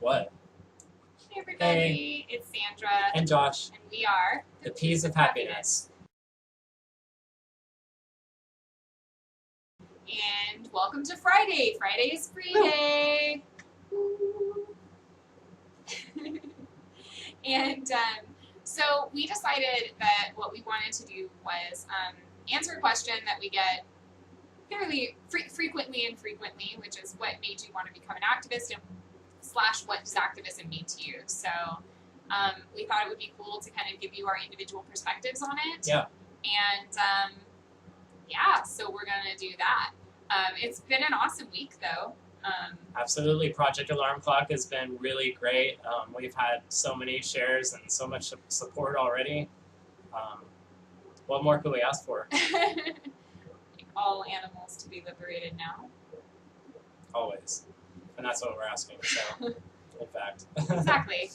What? Hey everybody, it's Sandra. And Josh. And we are The Peas of Happiness. And welcome to Friday. Friday is free day. And so we decided that what we wanted to do was answer a question that we get fairly frequently, which is what made you want to become an activist and / what does activism mean to you? So we thought it would be cool to kind of give you our individual perspectives on it. Yeah. And yeah, so we're going to do that. It's been an awesome week though. Absolutely. Project Alarm Clock has been really great. We've had so many shares and so much support already. What more could we ask for? All animals to be liberated now. Always. And that's what we're asking, so, in fact. Exactly.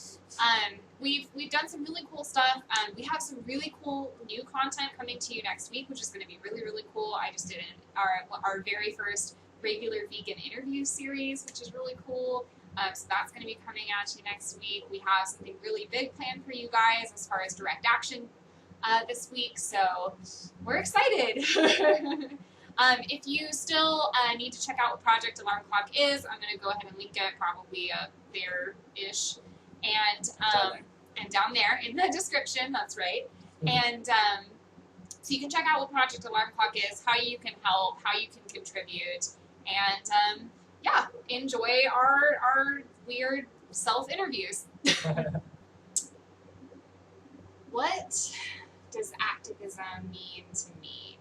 We've done some really cool stuff. We have some really cool new content coming to you next week, which is going to be really, really cool. I just did our very first regular vegan interview series, which is really cool. So that's going to be coming at you next week. We have something really big planned for you guys as far as direct action this week, so we're excited. If you still need to check out what Project Alarm Clock is, I'm going to go ahead and link it probably up there-ish. And down there in the description, that's right. And so you can check out what Project Alarm Clock is, how you can help, how you can contribute, and yeah, enjoy our weird self-interviews. What does activism mean to me?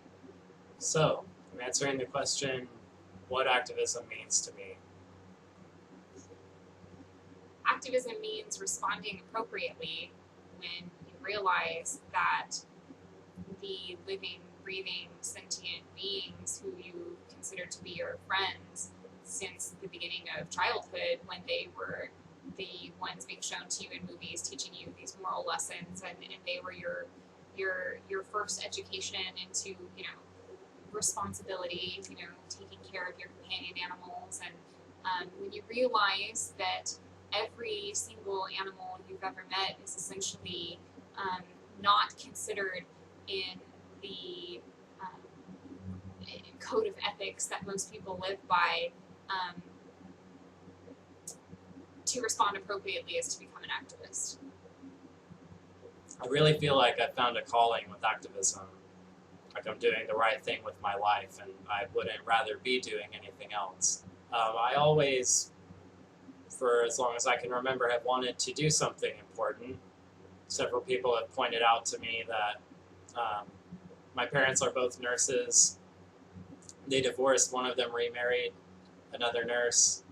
So, I'm answering the question, what activism means to me. Activism means responding appropriately when you realize that the living, breathing, sentient beings who you consider to be your friends since the beginning of childhood, when they were the ones being shown to you in movies, teaching you these moral lessons, and they were your first education into, responsibility, taking care of your companion animals, and when you realize that every single animal you've ever met is essentially not considered in the code of ethics that most people live by, to respond appropriately is to become an activist. I really feel like I found a calling with activism. Like I'm doing the right thing with my life, and I wouldn't rather be doing anything else. I always, for as long as I can remember, have wanted to do something important. Several people have pointed out to me that my parents are both nurses. They divorced, one of them remarried, another nurse.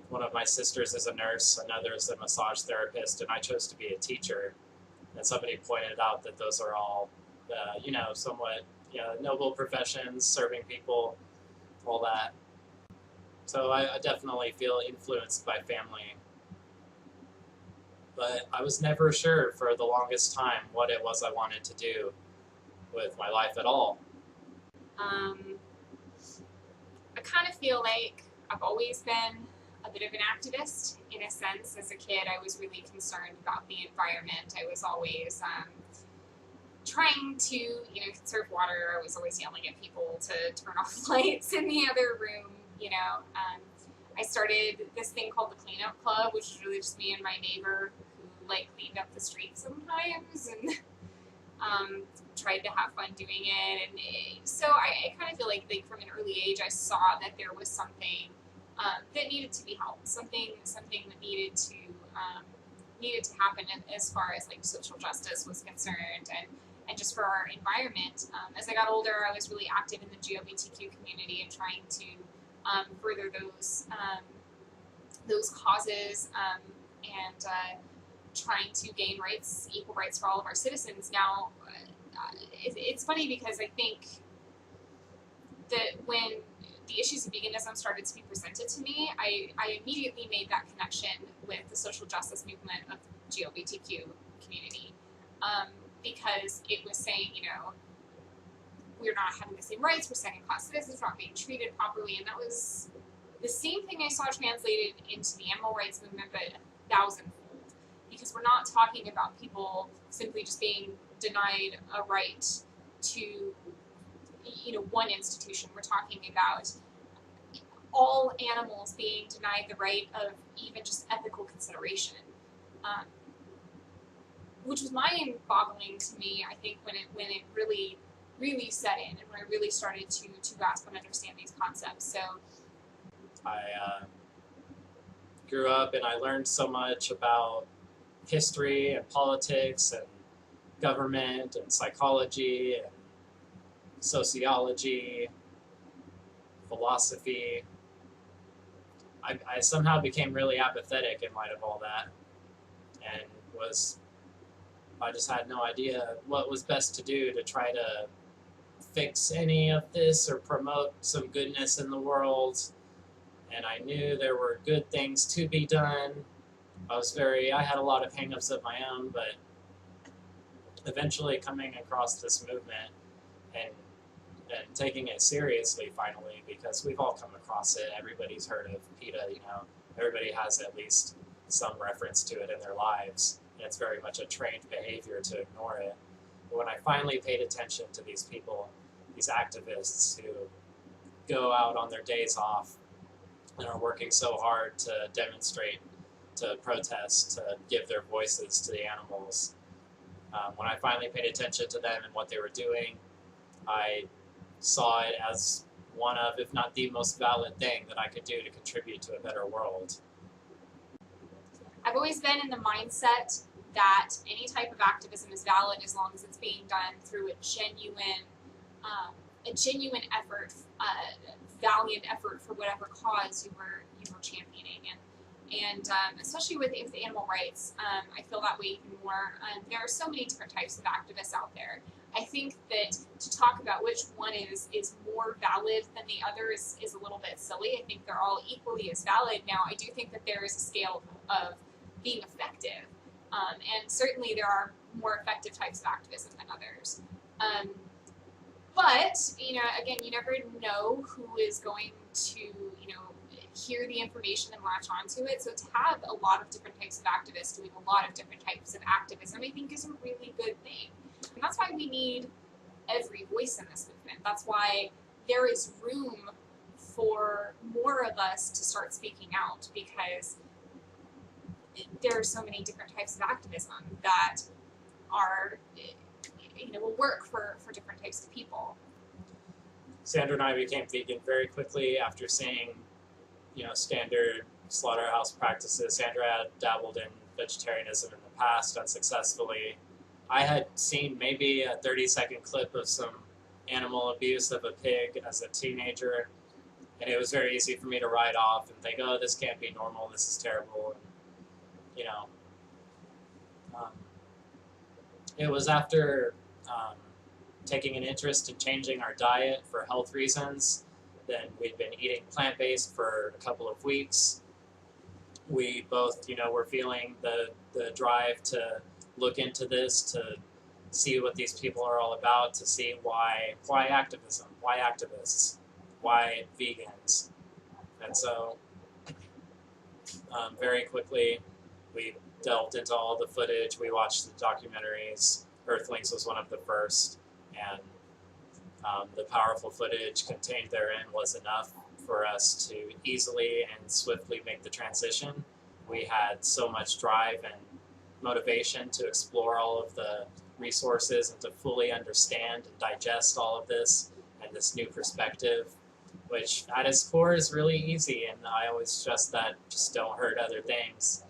One of my sisters is a nurse, another is a massage therapist, and I chose to be a teacher. And somebody pointed out that those are all, somewhat, noble professions, serving people, all that. So I definitely feel influenced by family. But I was never sure for the longest time what it was I wanted to do with my life at all. I kind of feel like I've always been a bit of an activist in a sense. As a kid, I was really concerned about the environment. I was always trying to, conserve water. I was always yelling at people to turn off lights in the other room, I started this thing called the Cleanup Club, which is really just me and my neighbor who, cleaned up the streets sometimes and tried to have fun doing it. And so I kind of feel like from an early age, I saw that there was something that needed to be helped, something that needed to happen as far as social justice was concerned, and just for our environment. As I got older, I was really active in the GLBTQ community and trying to further those causes, and trying to gain equal rights for all of our citizens. Now, it's funny because I think that when the issues of veganism started to be presented to me, I immediately made that connection with the social justice movement of the GLBTQ community, because it was saying, we're not having the same rights, we're second-class citizens, we're not being treated properly, and that was the same thing I saw translated into the animal rights movement, but 1,000-fold. Because we're not talking about people simply just being denied a right to, one institution. We're talking about all animals being denied the right of even just ethical consideration, which was mind-boggling to me. I think when it really set in, and when I really started to grasp and understand these concepts. So I grew up and I learned so much about history and politics and government and psychology and sociology, philosophy. I somehow became really apathetic in light of all that, and I just had no idea what was best to do to try to fix any of this or promote some goodness in the world. And I knew there were good things to be done. I had a lot of hang-ups of my own, but eventually coming across this movement and taking it seriously finally, because we've all come across it. Everybody's heard of PETA, everybody has at least some reference to it in their lives. And it's very much a trained behavior to ignore it. But when I finally paid attention to these people, these activists who go out on their days off and are working so hard to demonstrate, to protest, to give their voices to the animals, when I finally paid attention to them and what they were doing, I saw it as one of, if not the most valid thing that I could do to contribute to a better world. I've always been in the mindset that any type of activism is valid as long as it's being done through a genuine effort, valiant effort for whatever cause you were championing, and especially with animal rights, I feel that way even more. There are so many different types of activists out there. I think that to talk about which one is more valid than the other is a little bit silly. I think they're all equally as valid. Now, I do think that there is a scale of being effective, and certainly there are more effective types of activism than others. But, again, you never know who is going to, hear the information and latch onto it. So to have a lot of different types of activists doing a lot of different types of activism, I think is a really good thing. And that's why we need every voice in this movement. That's why there is room for more of us to start speaking out, because there are so many different types of activism that are, will work for different types of people. Sandra and I became vegan very quickly after seeing, standard slaughterhouse practices. Sandra had dabbled in vegetarianism in the past unsuccessfully. I had seen maybe a 30-second clip of some animal abuse of a pig as a teenager, and it was very easy for me to write off and think, oh, this can't be normal, this is terrible. And, it was after taking an interest in changing our diet for health reasons. Then we'd been eating plant-based for a couple of weeks. We both, were feeling the drive to look into this, to see what these people are all about, to see why activism, why activists, why vegans. And so very quickly we delved into all the footage. We watched the documentaries. Earthlings was one of the first, and the powerful footage contained therein was enough for us to easily and swiftly make the transition. We had so much drive and motivation to explore all of the resources and to fully understand and digest all of this and this new perspective, which at its core is really easy. And I always stress that just don't hurt other things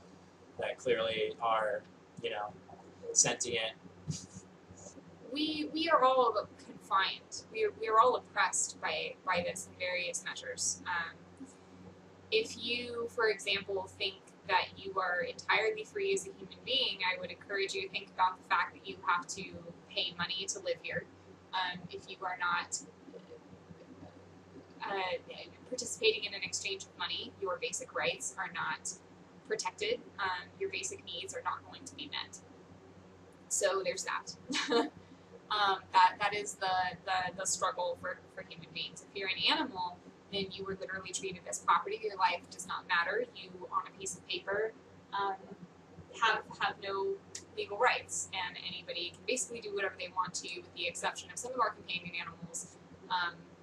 that clearly are, sentient. We are all confined. We are all oppressed by this in various measures. If you, for example, think that you are entirely free as a human being, I would encourage you to think about the fact that you have to pay money to live here. If you are not participating in an exchange of money, your basic rights are not protected. Your basic needs are not going to be met. So there's that. That is the struggle for human beings. If you're an animal, and you were literally treated as property. Your life does not matter. You, on a piece of paper, have no legal rights, and anybody can basically do whatever they want to, with the exception of some of our companion animals,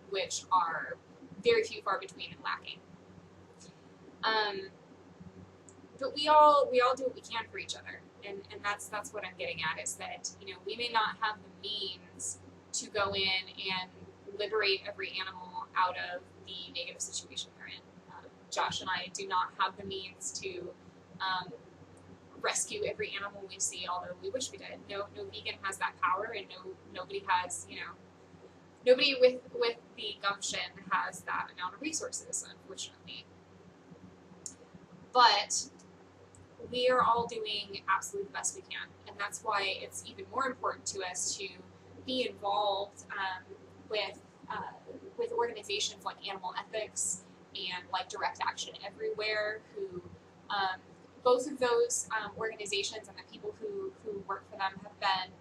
which are very few, far between, and lacking. But we all do what we can for each other, and that's what I'm getting at, is that, you know, we may not have the means to go in and liberate every animal out of the negative situation they're in. Josh and I do not have the means to rescue every animal we see, although we wish we did. No vegan has that power, and nobody has, you know, nobody with the gumption has that amount of resources, unfortunately. But we are all doing absolutely the best we can, and that's why it's even more important to us to be involved with organizations like Animal Ethics and like Direct Action Everywhere, who both of those organizations and the people who work for them have been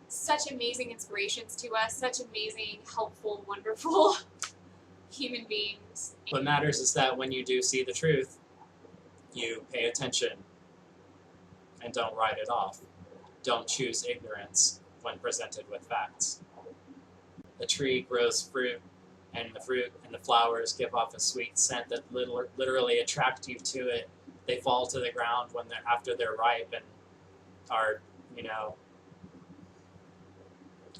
such amazing inspirations to us, such amazing, helpful, wonderful human beings. What matters is that when you do see the truth, you pay attention and don't write it off. Don't choose ignorance when presented with facts. A tree grows fruit, and the fruit and the flowers give off a sweet scent that literally attract you to it. They fall to the ground after they're ripe and are, you know,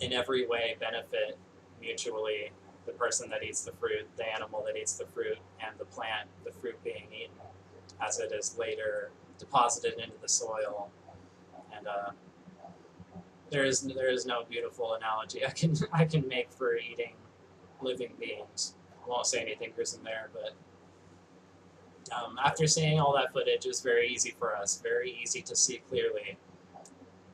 in every way benefit mutually the person that eats the fruit, the animal that eats the fruit, and the plant, the fruit being eaten, as it is later deposited into the soil. And there is no beautiful analogy I can make for eating living beings. I won't say anything gruesome there, but after seeing all that footage, it was very easy for us, very easy to see clearly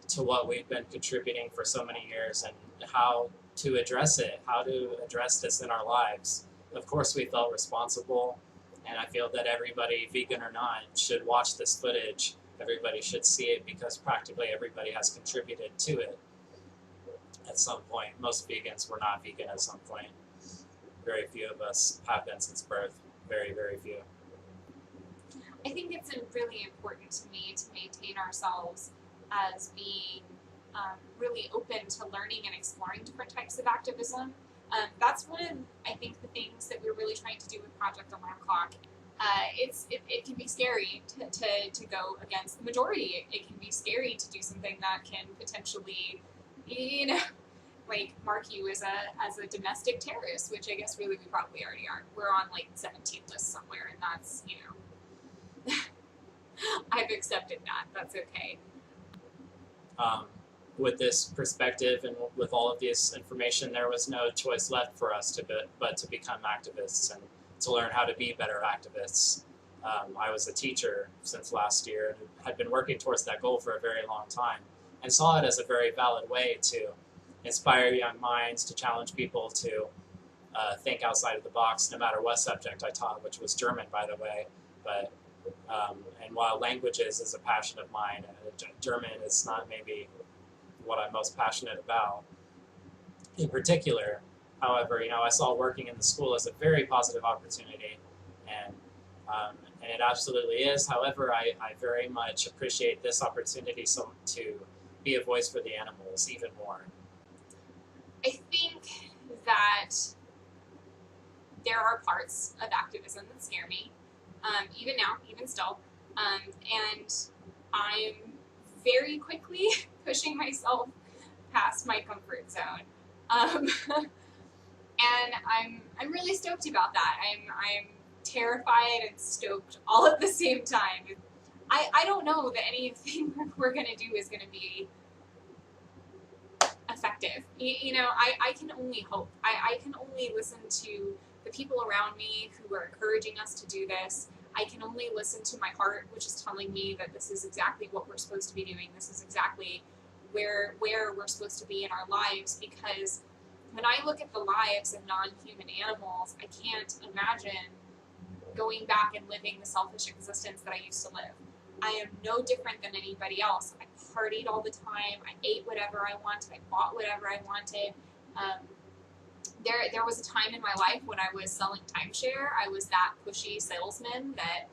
to what we've been contributing for so many years and how to address it, how to address this in our lives. Of course, we felt responsible, and I feel that everybody, vegan or not, should watch this footage. Everybody should see it, because practically everybody has contributed to it at some point. Most vegans were not vegan at some point. Very few of us have been since birth. Very, very few. I think it's really important to me to maintain ourselves as being really open to learning and exploring different types of activism. That's one of, I think, the things that we're really trying to do with Project Alarm Clock. It can be scary to go against the majority. It can be scary to do something that can potentially, you know, like mark you as a domestic terrorist, which I guess really we probably already are. We're on like 17 lists somewhere, and that's, you know, I've accepted that. That's okay. With this perspective and with all of this information, there was no choice left for us but to become activists and to learn how to be better activists. I was a teacher since last year and had been working towards that goal for a very long time, and saw it as a very valid way to inspire young minds, to challenge people to think outside of the box, no matter what subject I taught, which was German, by the way. But and while languages is a passion of mine, German is not maybe what I'm most passionate about in particular. However, you know, I saw working in the school as a very positive opportunity, and it absolutely is. However, I very much appreciate this opportunity to be a voice for the animals even more. I think that there are parts of activism that scare me, even now, even still, and I'm very quickly pushing myself past my comfort zone, and I'm really stoked about that. I'm terrified and stoked all at the same time. I don't know that anything we're gonna do is gonna be effective. You know, I can only hope. I can only listen to the people around me who are encouraging us to do this. I can only listen to my heart, which is telling me that this is exactly what we're supposed to be doing. This is exactly where we're supposed to be in our lives, because when I look at the lives of non-human animals, I can't imagine going back and living the selfish existence that I used to live. I am no different than anybody else. I partied all the time. I ate whatever I wanted. I bought whatever I wanted. there was a time in my life when I was selling timeshare. I was that pushy salesman that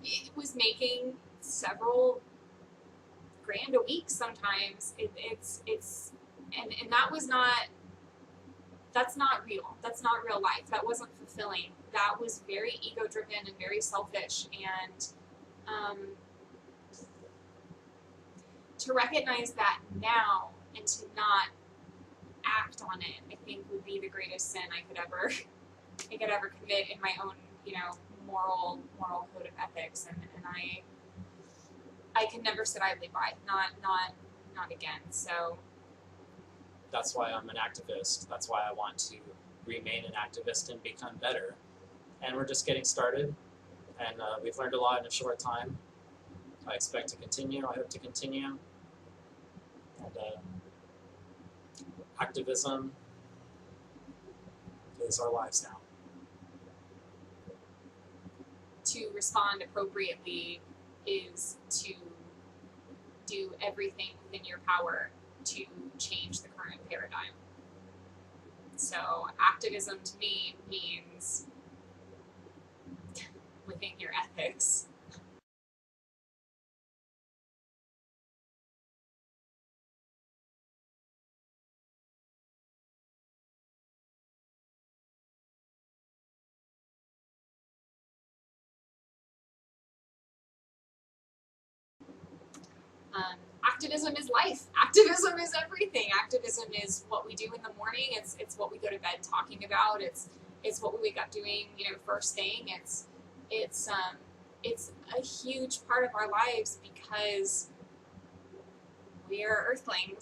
it was making several grand a week sometimes. And that was not, that's not real. That's not real life. That wasn't fulfilling. That was very ego driven and very selfish. And to recognize that now and to not act on it, I think would be the greatest sin I could ever commit in my own, moral code of ethics. And I can never sit idly by. Not again. So that's why I'm an activist. That's why I want to remain an activist and become better. And we're just getting started, and we've learned a lot in a short time. I expect to continue. I hope to continue. And activism is our lives now. To respond appropriately is to do everything within your power to change the current paradigm. So activism to me means within your ethics. Activism is life. Activism is everything. Activism is what we do in the morning. It's what we go to bed talking about. It's what we wake up doing. First thing. It's a huge part of our lives because we are Earthlings.